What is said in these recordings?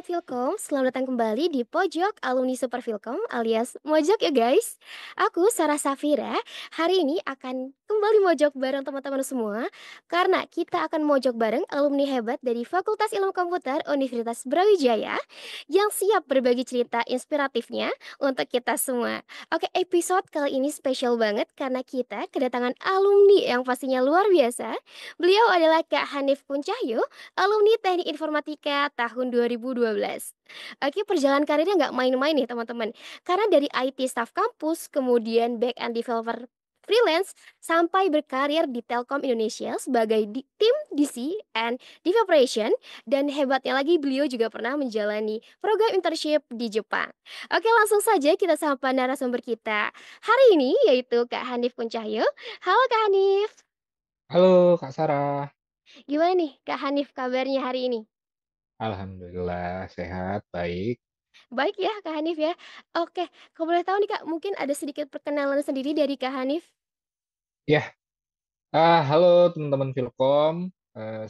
Sobat Filkom, selamat datang kembali di Pojok Alumni Super Filkom alias Mojok ya guys. Aku Sarah Safira, hari ini akan kembali mojok bareng teman-teman semua karena kita akan mojok bareng alumni hebat dari Fakultas Ilmu Komputer Universitas Brawijaya yang siap berbagi cerita inspiratifnya untuk kita semua. Oke, episode kali ini spesial banget karena kita kedatangan alumni yang pastinya luar biasa. Beliau adalah Kak Hanif Kuncahyo, alumni Teknik Informatika tahun 2012. Oke, perjalanan karirnya nggak main-main nih teman-teman. Karena dari IT staff kampus, kemudian back end developer freelance, sampai berkarir di Telkom Indonesia sebagai tim DC and Developeration, dan hebatnya lagi beliau juga pernah menjalani program internship di Jepang. Oke, langsung saja kita sapa narasumber kita hari ini yaitu Kak Hanif Kuncahyo. Halo Kak Hanif, Halo Kak Sarah, gimana nih Kak Hanif kabarnya hari ini? alhamdulillah sehat, baik. Baik ya Kak Hanif ya. Oke, kalau boleh tahu nih Kak, mungkin ada sedikit perkenalan sendiri dari Kak Hanif? Ya, halo teman-teman Filkom.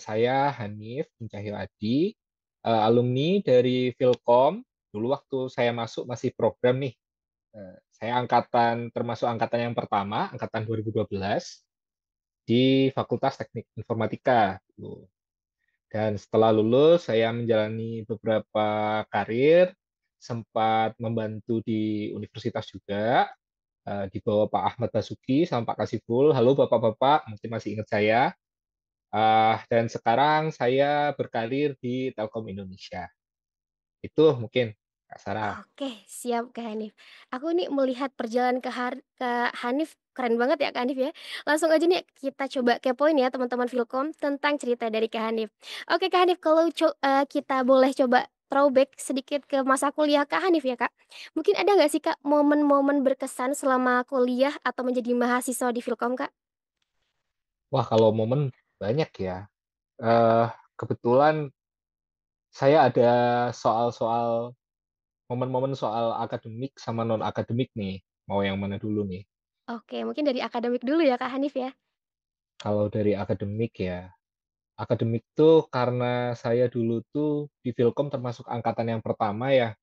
Saya Hanif Pencahyo Adi, alumni dari Filkom. Dulu waktu saya masuk masih program nih. Saya termasuk angkatan yang pertama, angkatan 2012 di Fakultas Teknik Informatika. Dan setelah lulus, saya menjalani beberapa karir, sempat membantu di universitas juga, di bawah Pak Ahmad Basuki sama Pak Kasiful. Halo Bapak-Bapak, mungkin masih ingat saya. Dan sekarang saya berkarir di Telkom Indonesia. Itu mungkin, Kak Sarah. Oke, siap Kak Hanif. Aku nih melihat perjalanan ke Hanif keren banget ya Kak Hanif ya. Langsung aja nih kita coba kepoin ya teman-teman Filkom tentang cerita dari Kak Hanif. Oke Kak Hanif, kalau kita boleh coba throwback sedikit ke masa kuliah Kak Hanif ya Kak. Mungkin ada nggak sih Kak momen-momen berkesan selama kuliah atau menjadi mahasiswa di Filkom Kak? Wah, kalau momen banyak ya. Eh, Kebetulan saya ada soal-soal, momen-momen soal akademik sama non-akademik nih. Mau yang mana dulu nih? Oke, mungkin dari akademik dulu ya Kak Hanif ya. Kalau dari akademik ya, akademik tuh karena saya dulu tuh di Filkom termasuk angkatan yang pertama ya.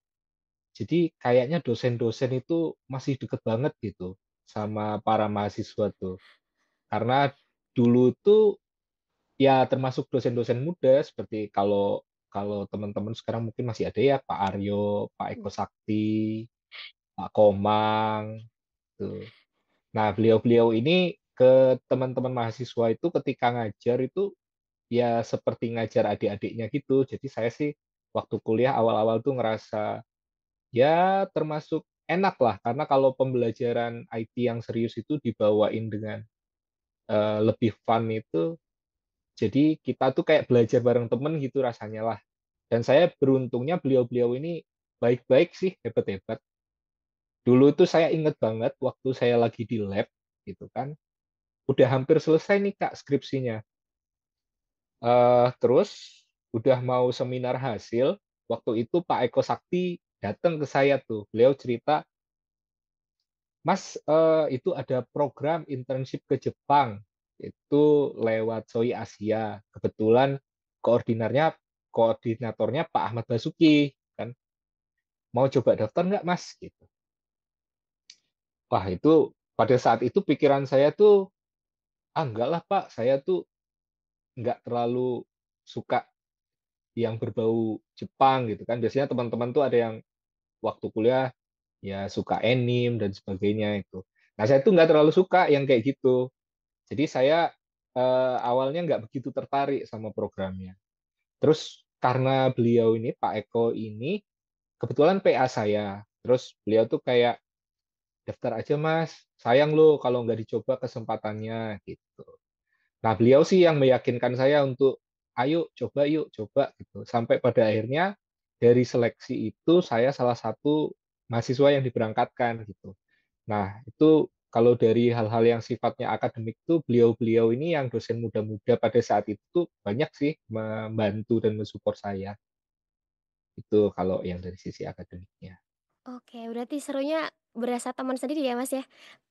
Jadi kayaknya dosen-dosen itu masih deket banget gitu sama para mahasiswa tuh. Karena dulu tuh ya termasuk dosen-dosen muda seperti kalau kalau teman-teman sekarang mungkin masih ada ya Pak Aryo, Pak Eko Sakti, Pak Komang tuh. Nah, beliau-beliau ini ke teman-teman mahasiswa itu ketika ngajar itu ya seperti ngajar adik-adiknya gitu. Jadi saya sih waktu kuliah awal-awal tuh ngerasa ya termasuk enak lah karena kalau pembelajaran IT yang serius itu dibawain dengan lebih fun itu, jadi kita tuh kayak belajar bareng temen gitu rasanya lah. Dan saya beruntungnya beliau-beliau ini baik-baik sih, hebat-hebat. Dulu tuh saya inget banget waktu saya lagi di lab gitu kan, udah hampir selesai nih Kak skripsinya. Terus udah mau seminar hasil, waktu itu Pak Eko Sakti datang ke saya tuh. Beliau cerita, "Mas, itu ada program internship ke Jepang, itu lewat Soi Asia. Kebetulan koordinatornya Pak Ahmad Basuki, kan. Mau coba daftar nggak, Mas?" Gitu. Wah, itu pada saat itu pikiran saya tuh, "Ah, enggak lah, Pak, saya tuh nggak terlalu suka yang berbau Jepang," gitu kan. Biasanya teman-teman tuh ada yang waktu kuliah ya suka anime dan sebagainya itu. Nah, saya tuh nggak terlalu suka yang kayak gitu. Jadi saya awalnya nggak begitu tertarik sama programnya. Terus karena beliau ini, Pak Eko ini, kebetulan PA saya. Terus beliau tuh kayak, "Daftar aja Mas, sayang loh kalau nggak dicoba kesempatannya," gitu. Nah, beliau sih yang meyakinkan saya untuk, "Ayo coba yuk, coba," gitu. Sampai pada akhirnya dari seleksi itu saya salah satu mahasiswa yang diberangkatkan gitu. Nah, itu kalau dari hal-hal yang sifatnya akademik tuh beliau-beliau ini yang dosen muda-muda pada saat itu tuh banyak sih membantu dan mensupport saya. Itu kalau yang dari sisi akademiknya. Oke, berarti serunya berasa teman sendiri ya Mas ya?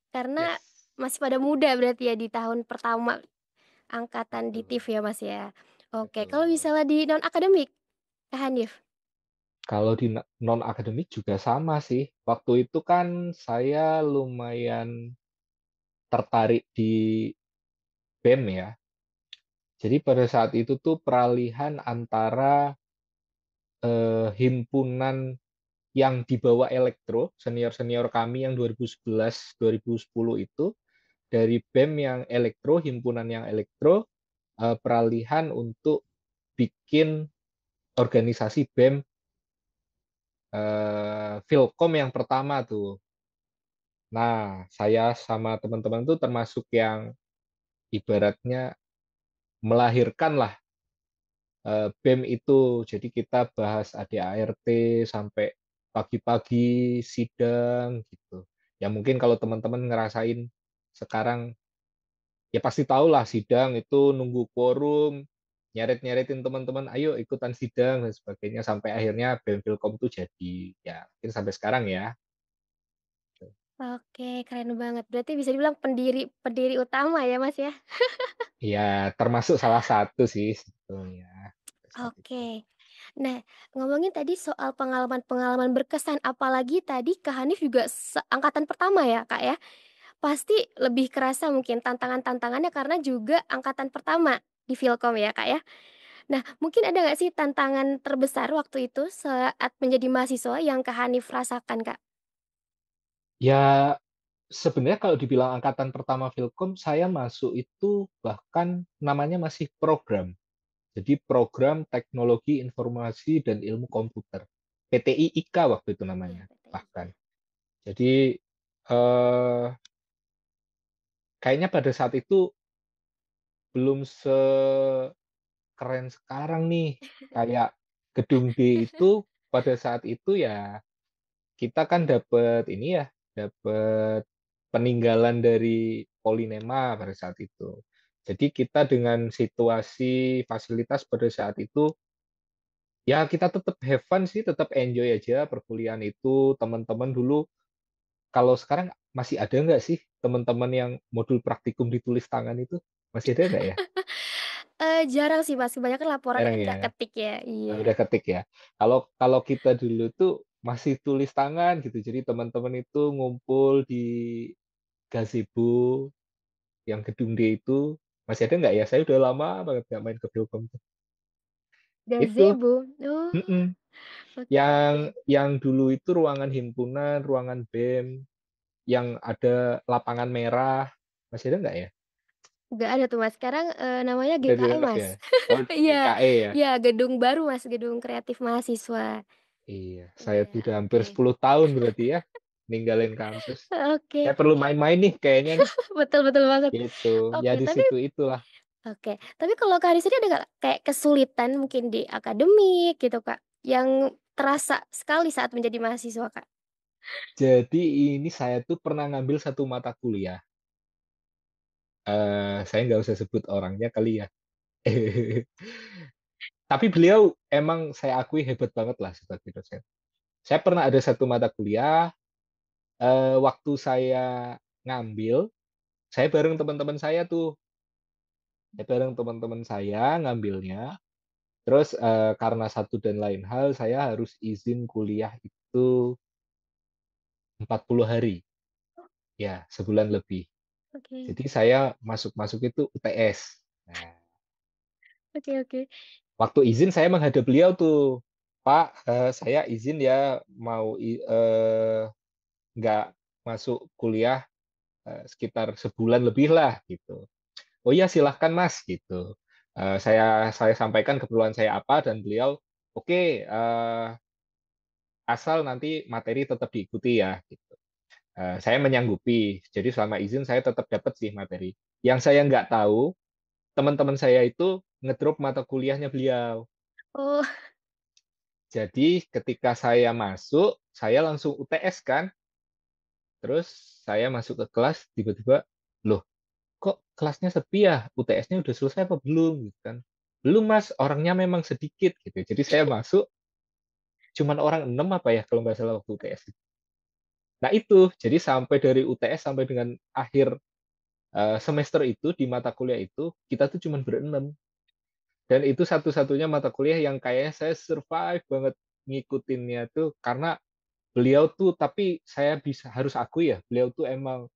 Karena Yes, masih pada muda berarti ya di tahun pertama angkatan di betul, TIF ya Mas ya? Oke, kalau betul. misalnya di non akademik, Kak Hanif? Kalau di non akademik juga sama sih. Waktu itu kan saya lumayan tertarik di BEM ya. Jadi pada saat itu tuh peralihan antara himpunan yang di bawah elektro, senior-senior kami yang 2011, 2010 itu, dari BEM yang elektro, himpunan yang elektro, peralihan untuk bikin organisasi BEM Filkom yang pertama tuh. Nah, saya sama teman-teman tuh termasuk yang ibaratnya melahirkan lah BEM itu. Jadi kita bahas ADART sampai pagi-pagi sidang gitu. Ya mungkin kalau teman-teman ngerasain sekarang ya pasti tahu lah sidang itu nunggu quorum, nyeret-nyeretin teman-teman, ayo ikutan sidang dan sebagainya sampai akhirnya BEM Filkom itu jadi ya mungkin sampai sekarang ya. Oke, keren banget. Berarti bisa dibilang pendiri pendiri utama ya, Mas, ya? Ya termasuk salah satu sih sebetulnya saat itu. Oke. Nah, ngomongin tadi soal pengalaman-pengalaman berkesan, apalagi tadi Kak Hanif juga angkatan pertama ya, Kak, ya? Pasti lebih kerasa mungkin tantangan-tantangannya karena juga angkatan pertama di Filkom ya, Kak, ya? Nah, mungkin ada nggak sih tantangan terbesar waktu itu saat menjadi mahasiswa yang Kak Hanif rasakan, Kak? Ya sebenarnya kalau dibilang angkatan pertama Filkom, saya masuk itu bahkan namanya masih program. Jadi program Teknologi Informasi dan Ilmu Komputer. PTI IK waktu itu Iya, namanya PTIK. bahkan. Jadi eh, kayaknya pada saat itu belum sekeren sekarang nih. Kayak gedung D itu pada saat itu ya kita kan dapat ini ya, dapat peninggalan dari Polinema pada saat itu. Jadi kita dengan situasi fasilitas pada saat itu, ya kita tetap have fun sih, tetap enjoy aja perkuliahan itu. Teman-teman dulu, kalau sekarang masih ada nggak sih teman-teman yang modul praktikum ditulis tangan itu? Masih ada nggak ya? Jarang sih, Mas, kebanyakan laporan Sekarang ya, kerja ketik ya, udah iya. ketik ya. Kalau kalau kita dulu tuh masih tulis tangan gitu. Jadi teman-teman itu ngumpul di gazebo yang gedung D itu masih ada nggak ya? Saya udah lama banget nggak main ke Filkom tuh. Itu, Gazebo? Oh, mm-mm. oke Yang oke. dulu itu ruangan himpunan, ruangan BEM, yang ada lapangan merah, masih ada nggak ya? Nggak ada tuh, Mas, sekarang, namanya Udah GKE, dianggap ya? Mas. Oh, Iya GKE ya? iya, gedung baru, Mas, Gedung Kreatif Mahasiswa. Iya, saya Iya, sudah hampir oke. 10 tahun berarti ya ninggalin kampus. Oke, Saya perlu main-main nih kayaknya nih. betul betul banget. Gitu. Ya Oke, di tapi situ itulah. oke, tapi kalau Kak Haris sendiri ada nggak kayak kesulitan mungkin di akademik gitu, Kak, yang terasa sekali saat menjadi mahasiswa, Kak? Jadi ini saya tuh pernah ngambil satu mata kuliah. Saya nggak usah sebut orangnya kali ya. Tapi beliau emang saya akui hebat banget lah sebagai dosen. Saya pernah ada satu mata kuliah, waktu saya ngambil, saya bareng teman-teman saya tuh, saya bareng teman-teman saya ngambilnya, terus karena satu dan lain hal, saya harus izin kuliah itu 40 hari, ya sebulan lebih. Oke. Jadi saya masuk-masuk itu UTS. Nah, Oke oke. waktu izin saya menghadap beliau tuh, Pak, saya izin ya mau nggak masuk kuliah sekitar sebulan lebih lah gitu. Oh iya silahkan Mas gitu. Saya sampaikan keperluan saya apa dan beliau oke okay, asal nanti materi tetap diikuti ya. Gitu. Saya menyanggupi. Jadi selama izin saya tetap dapat sih materi. Yang saya nggak tahu teman-teman saya itu ngedrop mata kuliahnya beliau. Oh, Jadi ketika saya masuk, saya langsung UTS kan. Terus saya masuk ke kelas tiba-tiba loh kok kelasnya sepi ya? UTS-nya udah selesai apa belum? Gitu kan. Belum mas, orangnya memang sedikit gitu. Jadi saya masuk, cuman orang 6 apa ya kalau nggak salah waktu UTS. Nah itu, jadi sampai dari UTS sampai dengan akhir semester itu di mata kuliah itu kita tuh cuman berenam. Dan itu satu-satunya mata kuliah yang kayaknya saya survive banget. ngikutinnya tuh karena beliau tuh, tapi saya bisa harus akui ya, beliau tuh emang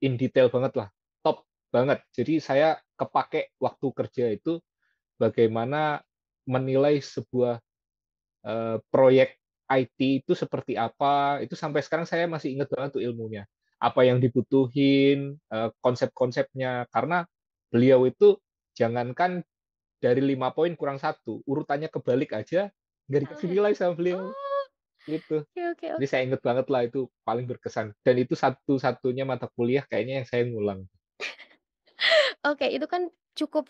in detail banget lah, top banget. Jadi saya kepake waktu kerja itu bagaimana menilai sebuah proyek IT itu seperti apa, itu sampai sekarang saya masih ingat banget tuh ilmunya. Apa yang dibutuhin, konsep-konsepnya. Karena beliau itu jangankan dari 5 poin kurang satu, urutannya kebalik aja nggak Salah dikasih ya? nilai sama beliau. Oh, Gitu. oke oke Jadi oke. saya ingat banget lah itu paling berkesan. Dan itu satu-satunya mata kuliah kayaknya yang saya ngulang. Oke, itu kan cukup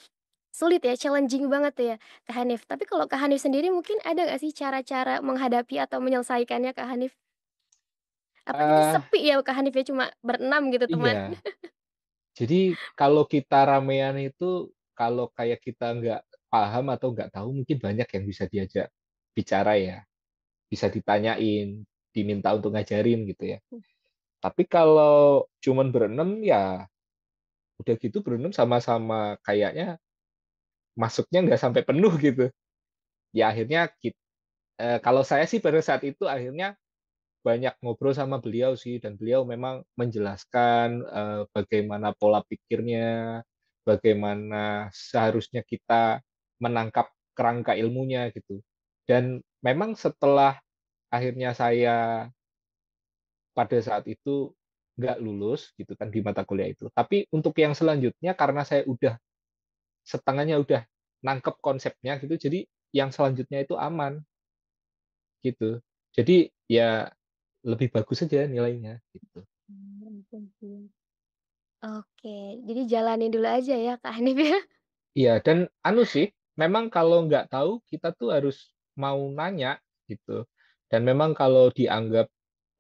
sulit ya, challenging banget tuh ya, Kak Hanif. Tapi kalau Kak Hanif sendiri mungkin ada nggak sih cara-cara menghadapi atau menyelesaikannya, Kak Hanif? Apa gitu eh sepi ya Kak Hanif ya, cuma berenam gitu teman? iya. Jadi kalau kita ramean itu, kalau kayak kita nggak paham atau nggak tahu, mungkin banyak yang bisa diajak bicara ya, bisa ditanyain, diminta untuk ngajarin gitu ya. Tapi kalau cuman berenam ya udah gitu berenam sama-sama kayaknya masuknya nggak sampai penuh gitu. Ya akhirnya kalau saya sih pada saat itu akhirnya banyak ngobrol sama beliau sih, dan beliau memang menjelaskan bagaimana pola pikirnya, bagaimana seharusnya kita menangkap kerangka ilmunya gitu. Dan memang setelah akhirnya saya pada saat itu nggak lulus gitu kan di mata kuliah itu. Tapi untuk yang selanjutnya karena saya udah setengahnya udah nangkep konsepnya gitu, jadi yang selanjutnya itu aman gitu. Jadi ya lebih bagus saja nilainya gitu. Oke sih. Oke, jadi jalanin dulu aja ya Kak Hanif ya? Iya, dan anu sih, memang kalau nggak tahu kita tuh harus mau nanya gitu. Dan memang kalau dianggap,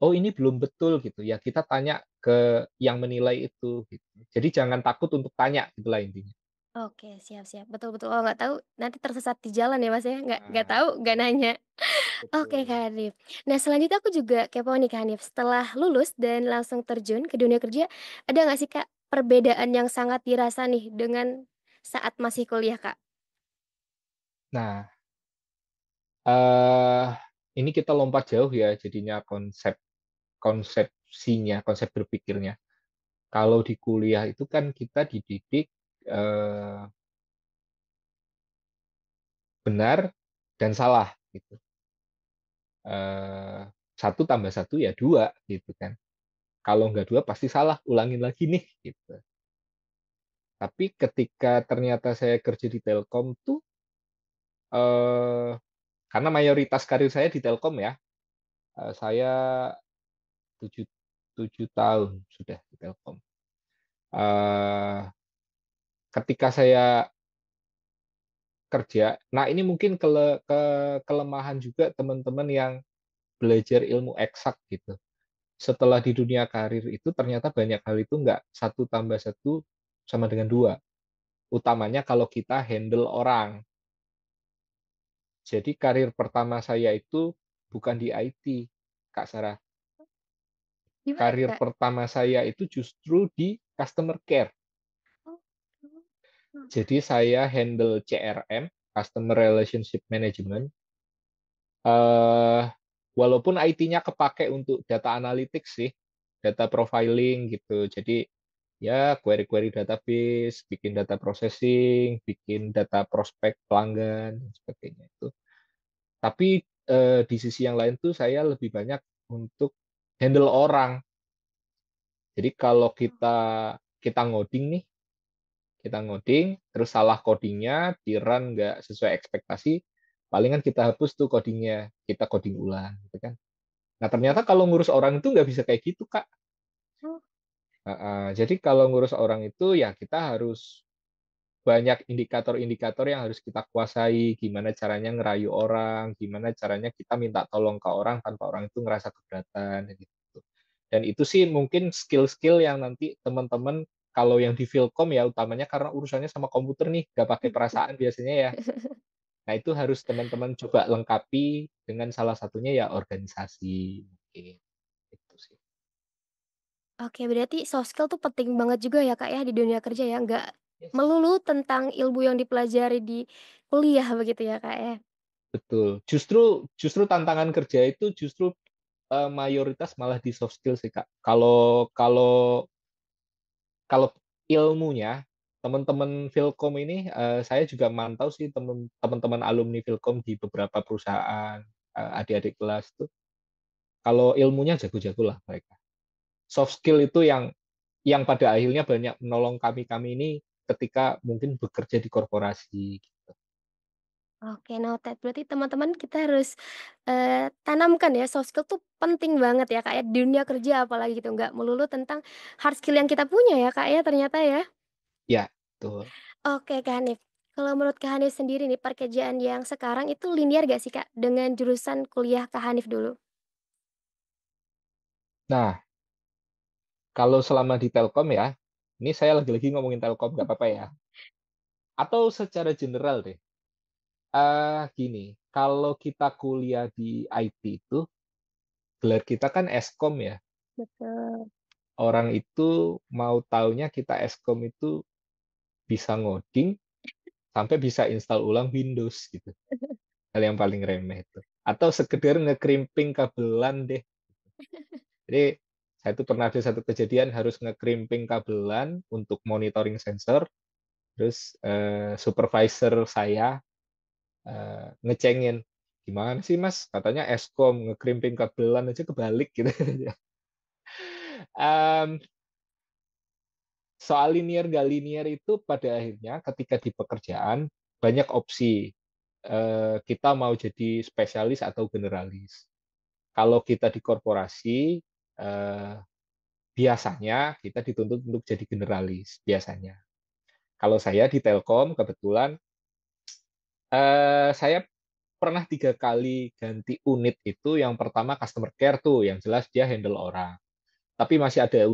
oh ini belum betul gitu, ya kita tanya ke yang menilai itu gitu. Jadi jangan takut untuk tanya, itulah intinya. Oke, siap siap. Betul betul. Kalau nggak tahu nanti tersesat di jalan ya Mas ya? Nggak Nah, tahu, nggak nanya. Oke betul. Kak Hanif. Nah selanjutnya aku juga kepo nih Kak Hanif. Setelah lulus dan langsung terjun ke dunia kerja, ada nggak sih Kak perbedaan yang sangat dirasa nih dengan saat masih kuliah Kak? Nah, eh ini kita lompat jauh ya, jadinya konsepsinya, konsep berpikirnya. Kalau di kuliah itu kan kita dididik eh, benar dan salah gitu. eh, satu tambah satu ya dua gitu kan. Kalau nggak dua pasti salah, ulangin lagi nih gitu. Tapi ketika ternyata saya kerja di Telkom tuh, eh, karena mayoritas karir saya di Telkom ya, saya 7 tahun sudah di Telkom. Eh, ketika saya kerja, nah ini mungkin kelemahan juga teman-teman yang belajar ilmu eksak gitu. Setelah di dunia karir itu ternyata banyak hal itu nggak satu tambah satu sama dengan dua. Utamanya kalau kita handle orang. Jadi karir pertama saya itu bukan di IT, Kak Sarah. Gimana tuh Karir Kak? pertama saya itu justru di customer care. Oh, oh. Jadi saya handle CRM, Customer Relationship Management. eh Walaupun IT-nya kepake untuk data analytics sih, data profiling gitu. Jadi ya query-query database, bikin data processing, bikin data prospek pelanggan dan sebagainya itu. Tapi di sisi yang lain tuh saya lebih banyak untuk handle orang. Jadi kalau kita kita ngoding nih, kita ngoding, terus salah codingnya, di run nggak sesuai ekspektasi, palingan kita hapus tuh codingnya, kita coding ulang, gitu kan. Nah ternyata kalau ngurus orang itu nggak bisa kayak gitu, Kak. Oh, Jadi kalau ngurus orang itu ya kita harus banyak indikator-indikator yang harus kita kuasai, gimana caranya ngerayu orang, gimana caranya kita minta tolong ke orang tanpa orang itu ngerasa keberatan, gitu. Dan itu sih mungkin skill-skill yang nanti teman-teman kalau yang di Filkom ya utamanya karena urusannya sama komputer nih, nggak pakai perasaan biasanya ya. Nah itu harus teman-teman coba lengkapi dengan salah satunya ya organisasi mungkin. Itu sih. oke, berarti soft skill tuh penting banget juga ya Kak ya di dunia kerja ya? Nggak Yes. melulu tentang ilmu yang dipelajari di kuliah begitu ya Kak ya? betul. Justru justru tantangan kerja itu justru mayoritas malah di soft skill sih, Kak. Kalau kalau kalau ilmunya teman-teman Filkom ini saya juga mantau sih teman-teman alumni Filkom di beberapa perusahaan adik-adik kelas tuh kalau ilmunya jago-jago lah mereka. Soft skill itu yang pada akhirnya banyak menolong kami-kami ini ketika mungkin bekerja di korporasi. Oke, noted. Berarti teman-teman kita harus, tanamkan ya soft skill tuh penting banget ya, Kak, ya, di dunia kerja apalagi gitu, nggak melulu tentang hard skill yang kita punya ya, Kak, ya, ternyata ya. Ya, betul. Oke, Kak Hanif, kalau menurut Kak Hanif sendiri nih, pekerjaan yang sekarang itu linear gak sih, Kak, dengan jurusan kuliah Kak Hanif dulu? Nah, kalau selama di Telkom ya, ini saya lagi-lagi ngomongin Telkom, nggak apa-apa ya. Atau secara general deh, gini, kalau kita kuliah di IT itu, gelar kita kan Eskom ya. Betul. Orang itu mau taunya kita Eskom itu bisa ngoding sampai bisa install ulang Windows gitu. Hal yang paling remeh itu. Atau sekedar ngekrimping kabelan deh. Jadi saya itu pernah ada satu kejadian harus ngekrimping kabelan untuk monitoring sensor. Terus supervisor saya ngecengin, gimana sih mas? Katanya Eskom ngekrimping kabelan aja kebalik gitu. um, Soal linear gak linear itu pada akhirnya ketika di pekerjaan banyak opsi. Kita mau jadi spesialis atau generalis. Kalau kita di korporasi, biasanya kita dituntut untuk jadi generalis biasanya. Kalau saya di Telkom kebetulan saya pernah 3 kali ganti unit itu. Yang pertama customer care tuh, yang jelas dia handle orang. Tapi masih ada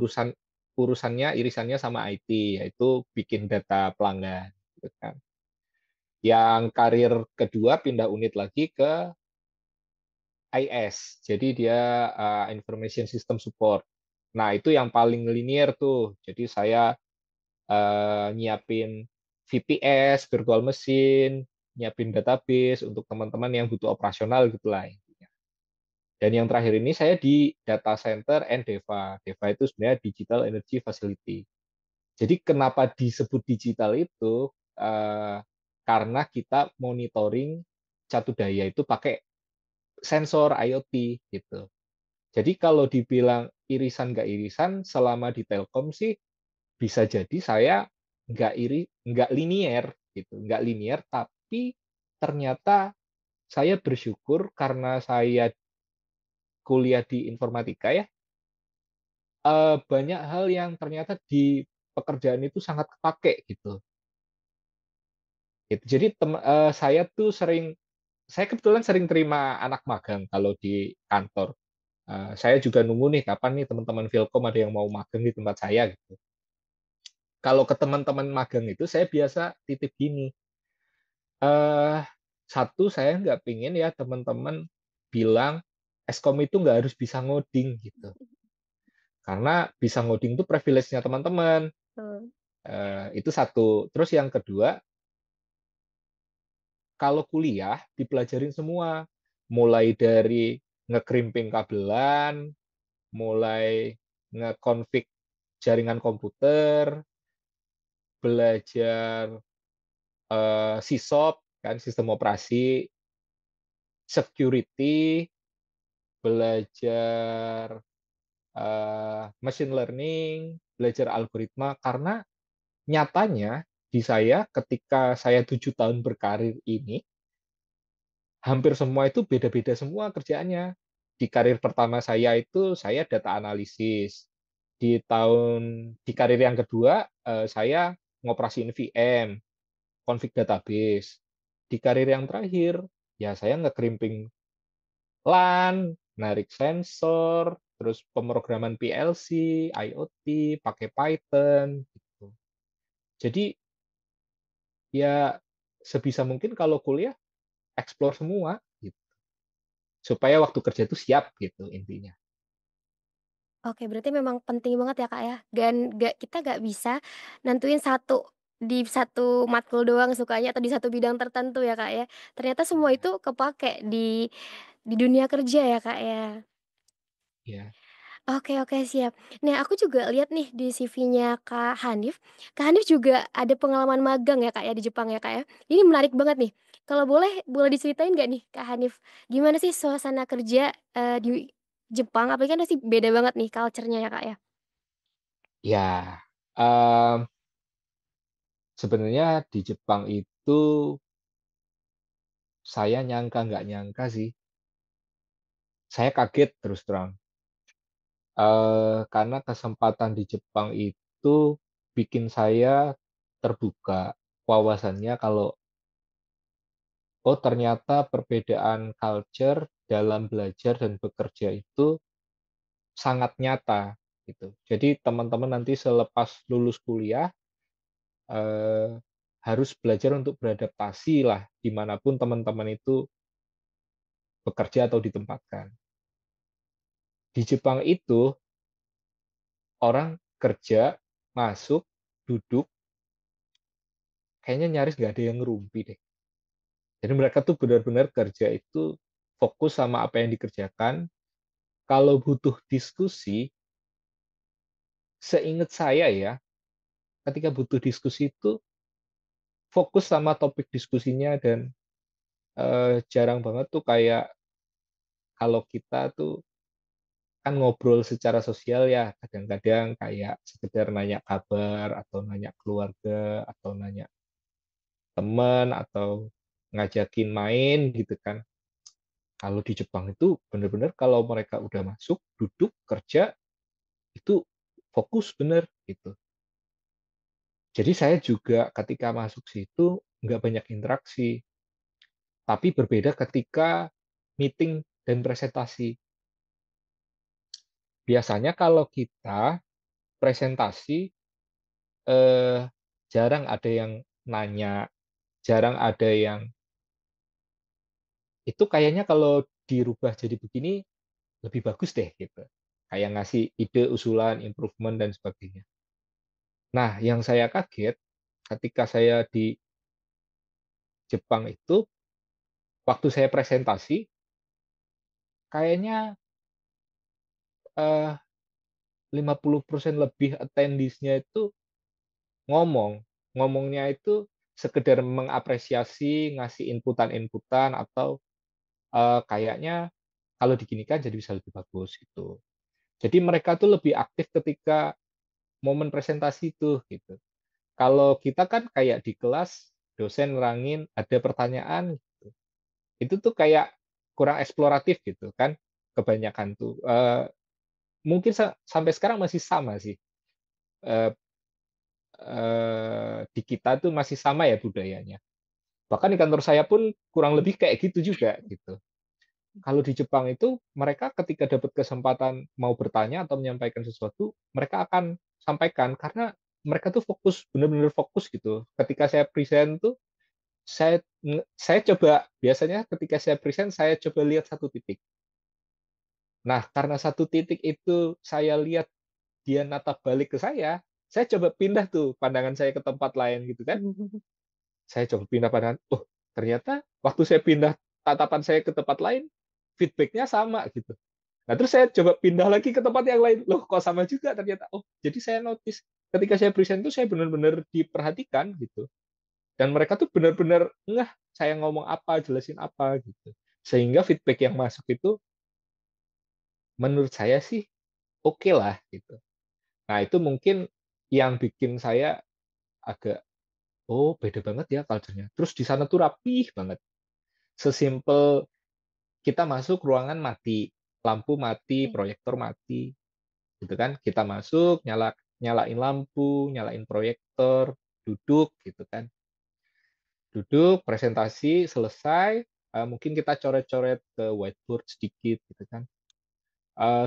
urusannya irisannya sama IT, yaitu bikin data pelanggan. Gitu kan. Yang karir kedua pindah unit lagi ke IS, jadi dia Information System Support. Nah itu yang paling linear tuh. Jadi saya nyiapin VPS, virtual machine, nyiapin database untuk teman-teman yang butuh operasional gitulah. Dan yang terakhir ini saya di data center and DEVA. DEVA itu sebenarnya Digital Energy Facility. Jadi kenapa disebut digital itu? Karena kita monitoring catu daya itu pakai sensor IoT gitu. Jadi kalau dibilang irisan nggak irisan, selama di Telkom sih bisa jadi saya nggak linear gitu, nggak linear. Tapi ternyata saya bersyukur karena saya kuliah di informatika ya, banyak hal yang ternyata di pekerjaan itu sangat kepake gitu. Gitu. Jadi saya kebetulan sering terima anak magang kalau di kantor. Saya juga nunggu nih kapan nih teman-teman Vilkom ada yang mau magang di tempat saya gitu. Kalau ke teman-teman magang itu saya biasa titip gini. eh Satu, saya nggak pingin ya teman-teman bilang Eskom itu nggak harus bisa ngoding gitu. Karena bisa ngoding itu privilege-nya teman-teman. Betul. Itu satu. Terus yang kedua, kalau kuliah dipelajarin semua. Mulai dari ngekrimping kabelan, mulai ngekonfig jaringan komputer, belajar SISOP, kan sistem operasi, security, belajar machine learning, belajar algoritma, karena nyatanya di saya ketika saya 7 tahun berkarir ini, hampir semua itu beda-beda semua kerjaannya. Di karir pertama saya itu saya data analisis. Di karir yang kedua saya ngoperasiin VM, config database. Di karir yang terakhir ya saya ngekrimping LAN, narik sensor, terus pemrograman PLC, IoT, pakai Python gitu. Jadi ya sebisa mungkin kalau kuliah explore semua gitu. Supaya waktu kerja itu siap gitu intinya. Oke, berarti memang penting banget ya, Kak, ya, dan kita nggak bisa nentuin satu di satu matkul doang sukanya atau di satu bidang tertentu ya, Kak, ya. Ternyata semua Ya, itu kepakai di dunia kerja ya, Kak, ya. ya, Oke oke siap. Nah aku juga lihat nih di CV-nya Kak Hanif juga ada pengalaman magang ya Kak ya di Jepang ya Kak ya. Ini menarik banget nih. Kalau boleh boleh diceritain nggak nih Kak Hanif, gimana sih suasana kerja, di Jepang? Apalagi kan pasti beda banget nih culture-nya ya Kak ya? ya. Em, Sebenarnya di Jepang itu saya nyangka nggak nyangka sih. Saya kaget terus terang. Karena kesempatan di Jepang itu bikin saya terbuka wawasannya kalau oh ternyata perbedaan culture dalam belajar dan bekerja itu sangat nyata gitu. Jadi teman-teman nanti selepas lulus kuliah eh, harus belajar untuk beradaptasi lah dimanapun teman-teman itu bekerja atau ditempatkan. Di Jepang itu orang kerja masuk duduk kayaknya nyaris nggak ada yang ngerumpi deh. Jadi mereka tuh benar-benar kerja itu fokus sama apa yang dikerjakan. Kalau butuh diskusi, seingat saya ya, ketika butuh diskusi itu fokus sama topik diskusinya dan jarang banget tuh kayak kalau kita tuh kan ngobrol secara sosial ya, kadang-kadang kayak sekedar nanya kabar atau nanya keluarga atau nanya teman atau ngajakin main gitu kan. Kalau di Jepang itu benar-benar kalau mereka udah masuk, duduk, kerja, itu fokus bener gitu. Jadi saya juga ketika masuk situ nggak banyak interaksi, tapi berbeda ketika meeting dan presentasi. Biasanya kalau kita presentasi, eh, jarang ada yang nanya, jarang ada yang itu kayaknya kalau dirubah jadi begini lebih bagus deh gitu. Kayak ngasih ide, usulan, improvement dan sebagainya. Nah, yang saya kaget ketika saya di Jepang itu waktu saya presentasi kayaknya 50% lebih attendees-nya itu ngomong. Ngomongnya itu sekedar mengapresiasi, ngasih inputan-inputan atau kayaknya kalau diginikan jadi bisa lebih bagus gitu. Jadi mereka tuh lebih aktif ketika momen presentasi itu gitu. Kalau kita kan kayak di kelas dosen nerangin ada pertanyaan gitu. Itu tuh kayak kurang eksploratif gitu kan kebanyakan tuh. Mungkin sampai sekarang masih sama sih. Eh, di kita tuh masih sama ya budayanya. Bahkan di kantor saya pun kurang lebih kayak gitu juga gitu. Kalau di Jepang itu mereka ketika dapat kesempatan mau bertanya atau menyampaikan sesuatu, mereka akan sampaikan karena mereka tuh fokus, benar-benar fokus gitu. Ketika saya present tuh saya coba biasanya ketika saya present saya coba lihat satu titik. Nah, karena satu titik itu saya lihat dia natap balik ke saya coba pindah tuh pandangan saya ke tempat lain gitu kan. Saya coba pindah pandangan, oh ternyata waktu saya pindah tatapan saya ke tempat lain, feedbacknya sama gitu. Nah terus saya coba pindah lagi ke tempat yang lain, loh kok sama juga ternyata. Oh jadi saya notice ketika saya present itu saya benar-benar diperhatikan gitu. Dan mereka tuh benar-benar ngeh saya ngomong apa, jelasin apa gitu. Sehingga feedback yang masuk itu menurut saya sih oke okay lah gitu. Nah itu mungkin yang bikin saya agak oh beda banget ya culture-nya. Terus di sana tuh rapih banget. Sesimpel kita masuk ruangan mati, lampu mati, Oke. proyektor mati, gitu kan? Kita masuk, nyalain lampu, nyalain proyektor, duduk, gitu kan? Duduk, presentasi selesai, mungkin kita coret-coret ke whiteboard sedikit, gitu kan?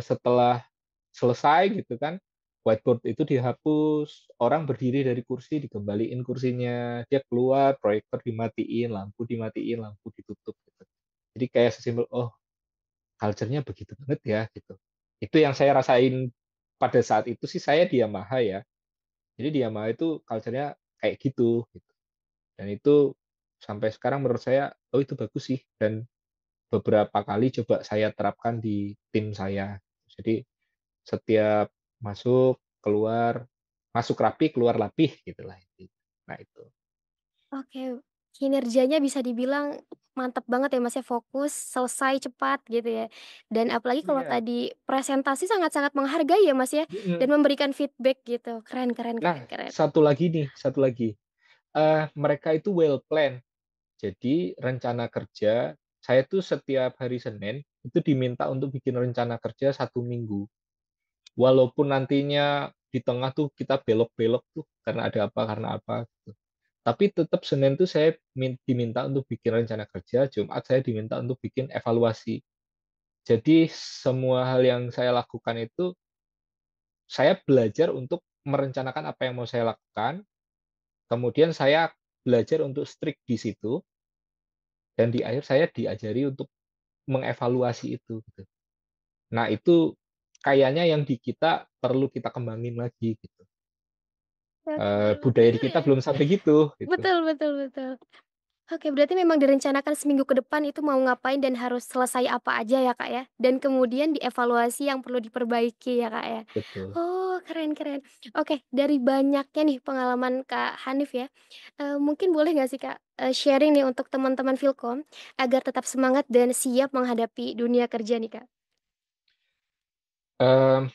Setelah selesai, gitu kan? Whiteboard itu dihapus, orang berdiri dari kursi, dikembaliin kursinya, dia keluar, proyektor dimatiin, lampu ditutup, gitu. Jadi kayak sesimpel, oh culture-nya begitu banget ya gitu. Itu yang saya rasain pada saat itu sih saya di Yamaha ya. Jadi di Yamaha itu culture-nya kayak gitu, gitu. Dan itu sampai sekarang menurut saya, oh itu bagus sih, dan beberapa kali coba saya terapkan di tim saya. Jadi setiap masuk, keluar, masuk rapi, keluar rapih gitulah. Nah itu. Oke, kinerjanya bisa dibilang mantap banget ya, Mas, ya, fokus, selesai cepat gitu ya. Dan apalagi kalau Iya. tadi presentasi sangat-sangat menghargai ya, Mas, ya, dan Mm-mm. memberikan feedback gitu. Keren keren Nah, keren keren. satu lagi nih, satu lagi. Mereka itu well plan. Jadi rencana kerja, saya tuh setiap hari Senin itu diminta untuk bikin rencana kerja 1 minggu. Walaupun nantinya di tengah tuh kita belok-belok tuh karena apa gitu. Tapi tetap Senin tuh saya diminta untuk bikin rencana kerja, Jumat saya diminta untuk bikin evaluasi. Jadi semua hal yang saya lakukan itu saya belajar untuk merencanakan apa yang mau saya lakukan, kemudian saya belajar untuk strict di situ, dan di akhir saya diajari untuk mengevaluasi itu. Gitu. Nah itu kayaknya yang di kita perlu kita kembangin lagi gitu. Oke, memang Budaya di bener kita ya. belum sampai gitu. Gitu. Betul betul betul. Oke, berarti memang direncanakan seminggu ke depan itu mau ngapain dan harus selesai apa aja ya, Kak, ya? Dan kemudian dievaluasi yang perlu diperbaiki ya, Kak, ya? Betul. Oh, keren keren. Oke, dari banyaknya nih pengalaman Kak Hanif ya, mungkin boleh nggak sih, Kak, sharing nih untuk teman-teman Filkom agar tetap semangat dan siap menghadapi dunia kerja nih, Kak? Em,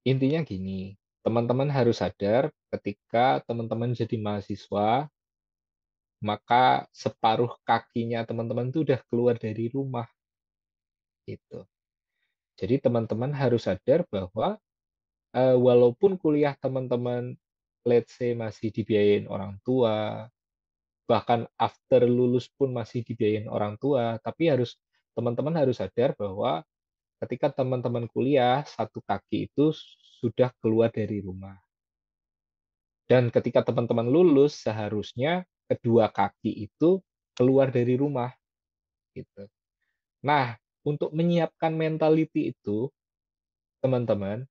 Intinya gini, teman-teman harus sadar ketika teman-teman jadi mahasiswa, maka separuh kakinya teman-teman itu udah keluar dari rumah gitu. Jadi teman-teman harus sadar bahwa walaupun kuliah teman-teman let's say masih dibiayain orang tua, bahkan after lulus pun masih dibiayain orang tua, tapi teman-teman harus sadar bahwa ketika teman-teman kuliah, satu kaki itu sudah keluar dari rumah. Dan ketika teman-teman lulus, seharusnya kedua kaki itu keluar dari rumah gitu. Nah, untuk menyiapkan mentality itu, teman-teman,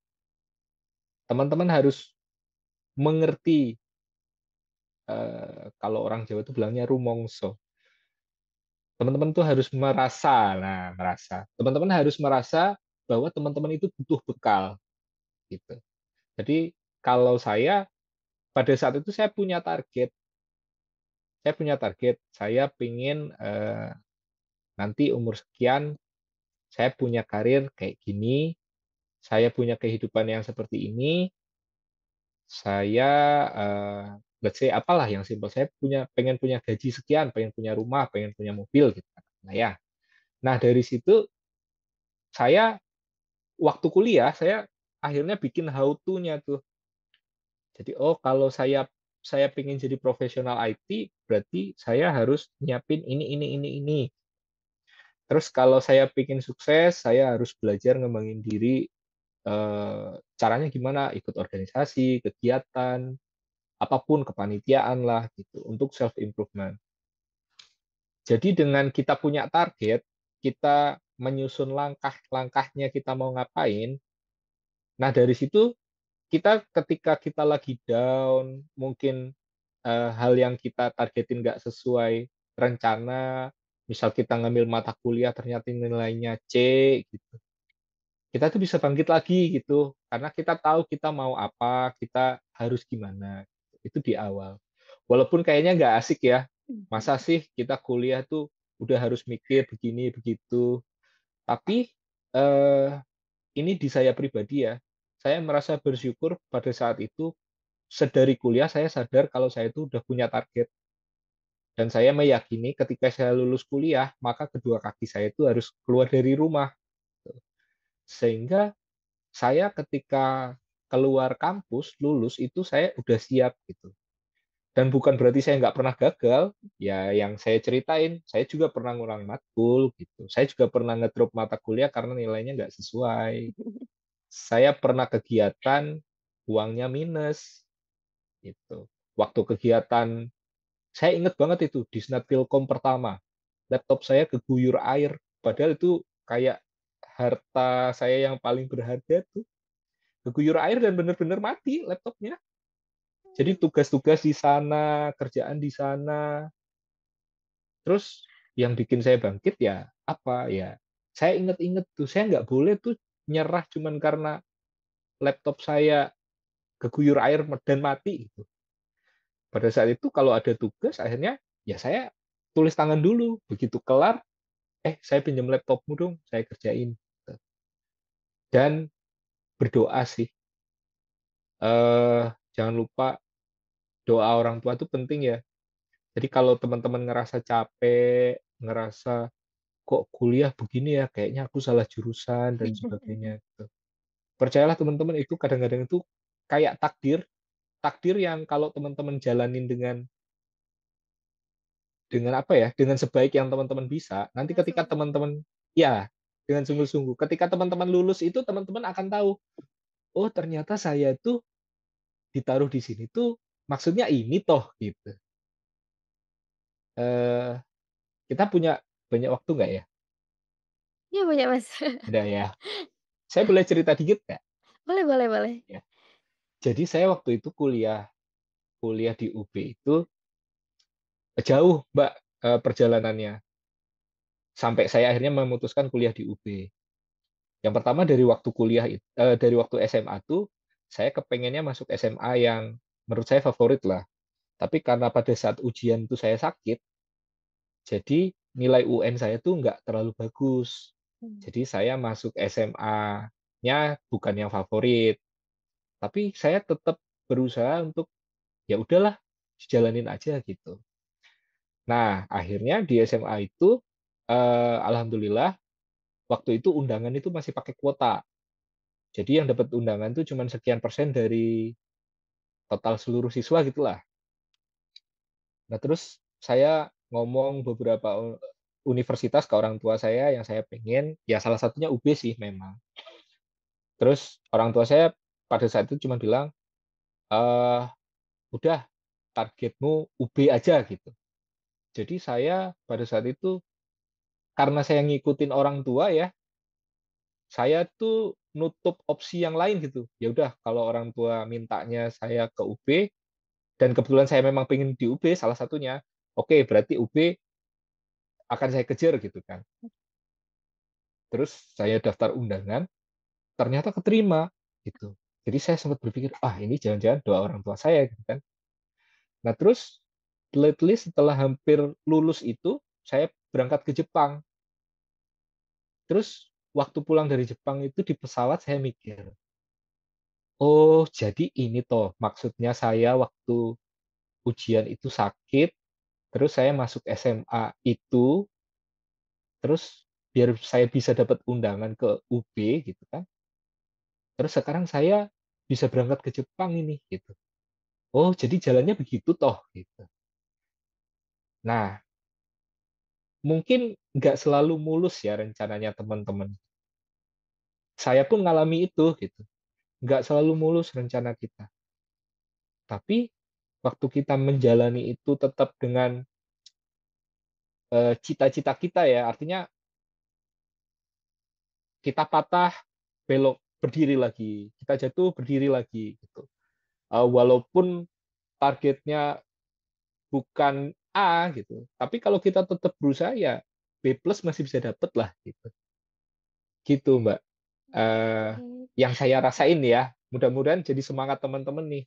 teman-teman harus mengerti, kalau orang Jawa itu bilangnya rumongso. Teman-teman tuh harus merasa, nah merasa. Teman-teman harus merasa bahwa teman-teman itu butuh bekal gitu. Jadi kalau saya pada saat itu saya punya target, saya pingin nanti umur sekian saya punya karir kayak gini, saya punya kehidupan yang seperti ini, saya let's say apalah yang simpel, saya pengen punya gaji sekian, pengen punya rumah, pengen punya mobil gitu. Nah ya, nah dari situ saya waktu kuliah saya akhirnya bikin how to-nya tuh. Jadi oh kalau saya pengen jadi profesional IT berarti saya harus nyiapin ini. Terus kalau saya pengen sukses, saya harus belajar ngembangin diri. Caranya gimana? Ikut organisasi, kegiatan, apapun kepanitiaan lah gitu untuk self improvement. Jadi dengan kita punya target, kita menyusun langkah-langkahnya kita mau ngapain. Nah dari situ kita ketika kita lagi down, mungkin hal yang kita targetin nggak sesuai rencana, misal kita ngambil mata kuliah ternyata nilainya C, gitu. Kita tuh bisa bangkit lagi gitu, karena kita tahu kita mau apa, kita harus gimana. Itu di awal. Walaupun kayaknya nggak asik ya, masa sih kita kuliah tuh udah harus mikir begini begitu. Tapi eh, ini di saya pribadi ya, saya merasa bersyukur pada saat itu sedari kuliah saya sadar kalau saya itu udah punya target. Dan saya meyakini ketika saya lulus kuliah, maka kedua kaki saya itu harus keluar dari rumah. Sehingga saya ketika keluar kampus, lulus, itu saya udah siap gitu. Dan bukan berarti saya nggak pernah gagal, ya yang saya ceritain, saya juga pernah ngurang matkul gitu. Saya juga pernah ngedrop mata kuliah karena nilainya nggak sesuai. Saya pernah kegiatan, uangnya minus gitu. Waktu kegiatan saya inget banget itu di Snapfilcom pertama, laptop saya keguyur air, padahal itu kayak harta saya yang paling berharga tuh keguyur air dan bener-bener mati laptopnya. Jadi tugas-tugas di sana, kerjaan di sana. Terus yang bikin saya bangkit ya apa ya? Saya inget-inget tuh, saya nggak boleh tuh nyerah cuman karena laptop saya keguyur air dan mati gitu. Pada saat itu kalau ada tugas akhirnya ya saya tulis tangan dulu. Begitu kelar, saya pinjam laptopmu dong, saya kerjain. Dan berdoa sih. Jangan lupa doa orang tua itu penting ya. Jadi kalau teman-teman ngerasa capek, ngerasa kok kuliah begini ya, kayaknya aku salah jurusan dan sebagainya. Gitu. Percayalah teman-teman itu kadang-kadang itu kayak takdir, takdir yang kalau teman-teman jalanin dengan apa ya, dengan sebaik yang teman-teman bisa, nanti Dengan ketika sungguh-sungguh. teman-teman ya dengan sungguh-sungguh, ketika teman-teman lulus itu teman-teman akan tahu, oh ternyata saya itu ditaruh di sini tuh maksudnya ini toh gitu. Eh, kita punya banyak waktu nggak ya? Iya punya Mas. Ada ya. Saya boleh cerita dikit nggak? Boleh boleh boleh. Ya. Jadi saya waktu itu kuliah kuliah di UB itu jauh, Mbak, perjalanannya. Sampai saya akhirnya memutuskan kuliah di UB. Yang pertama dari waktu SMA tuh saya kepengennya masuk SMA yang menurut saya favorit lah. Tapi karena pada saat ujian itu saya sakit, jadi nilai UN saya tuh nggak terlalu bagus. Hmm. Jadi saya masuk SMA-nya bukan yang favorit. Tapi saya tetap berusaha untuk ya udahlah dijalanin aja gitu. Nah, akhirnya di SMA itu alhamdulillah waktu itu undangan itu masih pakai kuota. Jadi yang dapat undangan itu cuma sekian persen dari total seluruh siswa gitulah. Nah, terus saya ngomong beberapa universitas ke orang tua saya yang saya pengen, ya salah satunya UB sih memang. Terus orang tua saya pada saat itu cuma bilang, eh udah targetmu UB aja gitu. Jadi saya pada saat itu karena saya ngikutin orang tua ya, saya tuh nutup opsi yang lain gitu. Ya udah kalau orang tua mintanya saya ke UB dan kebetulan saya memang pengen di UB salah satunya, oke berarti UB akan saya kejar gitu kan. Terus saya daftar undangan, ternyata keterima gitu. Jadi saya sempat berpikir, ini jangan-jangan doa orang tua saya gitu kan. Nah terus lately setelah hampir lulus itu, saya berangkat ke Jepang. Terus waktu pulang dari Jepang itu di pesawat saya mikir, oh jadi ini toh maksudnya saya waktu ujian itu sakit, terus saya masuk SMA itu, terus biar saya bisa dapat undangan ke UB gitu kan. Terus sekarang saya bisa berangkat ke Jepang ini gitu. Oh, jadi jalannya begitu toh gitu. Nah, mungkin nggak selalu mulus ya rencananya teman-teman. Saya pun ngalami itu gitu. Nggak selalu mulus rencana kita. Tapi waktu kita menjalani itu tetap dengan cita-cita kita ya, artinya kita patah, belok, berdiri lagi. Kita jatuh, berdiri lagi gitu. Walaupun targetnya bukan A gitu. Tapi kalau kita tetap berusaha ya B plus masih bisa dapet lah gitu. Gitu Mbak. Eh, Oke. yang saya rasain ya. Mudah-mudahan jadi semangat teman-teman nih.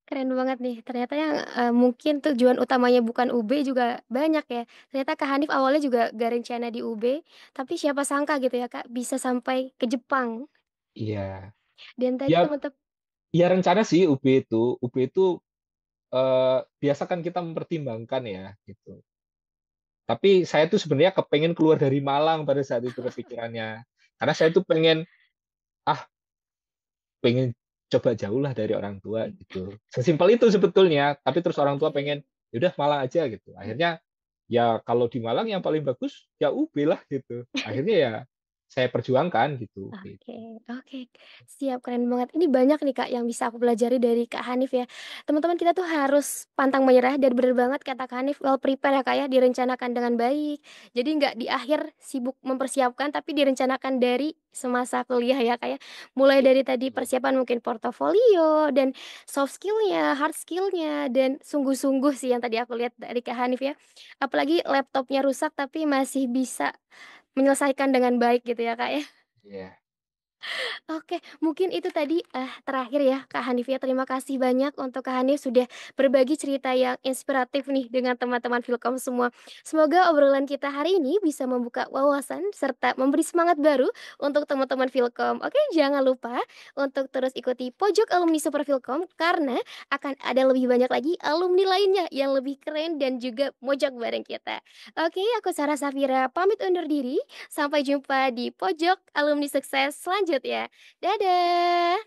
Keren banget nih. Ternyata yang, mungkin tujuan utamanya bukan UB juga banyak ya. Ternyata Kak Hanif awalnya juga gak rencana di UB, tapi siapa sangka gitu ya Kak, bisa sampai ke Jepang. Iya. Dan tadi Ya, teman-teman ya rencana sih UB itu. UB itu biasa kan kita mempertimbangkan ya gitu. Tapi saya tuh sebenarnya kepengen keluar dari Malang pada saat itu kepikirannya. Karena saya tuh ah pengen coba jauh lah dari orang tua gitu. Sesimpel itu sebetulnya. Tapi terus orang tua oke. pengen, yaudah Malang aja gitu. Akhirnya ya kalau di Malang yang paling bagus ya UB lah gitu. Akhirnya ya saya perjuangkan gitu, Oke gitu. oke, siap, keren banget. Ini banyak nih, Kak, yang bisa aku pelajari dari Kak Hanif ya. Teman-teman kita tuh harus pantang menyerah dan bener banget kata Kak Hanif, well prepare ya, Kak, ya, direncanakan dengan baik. Jadi nggak di akhir sibuk mempersiapkan, tapi direncanakan dari semasa kuliah ya, Kak, ya. Mulai Iya, dari tadi betul. persiapan mungkin portofolio dan soft skill-nya, hard skill-nya, dan sungguh-sungguh sih yang tadi aku lihat dari Kak Hanif ya. Apalagi laptopnya rusak tapi masih bisa menyelesaikan dengan baik gitu ya, Kak, ya. Iya, Oke, mungkin itu tadi, terakhir ya, Kak Hanif ya. Terima kasih banyak untuk Kak Hanif sudah berbagi cerita yang inspiratif nih dengan teman-teman Filkom semua. Semoga obrolan kita hari ini bisa membuka wawasan serta memberi semangat baru untuk teman-teman Filkom. Oke, jangan lupa untuk terus ikuti Pojok Alumni Super Filkom karena akan ada lebih banyak lagi alumni lainnya yang lebih keren dan juga mojok bareng kita. Oke, aku Sarah Safira pamit undur diri. Sampai jumpa di Pojok Alumni Sukses selanjutnya. Dadah.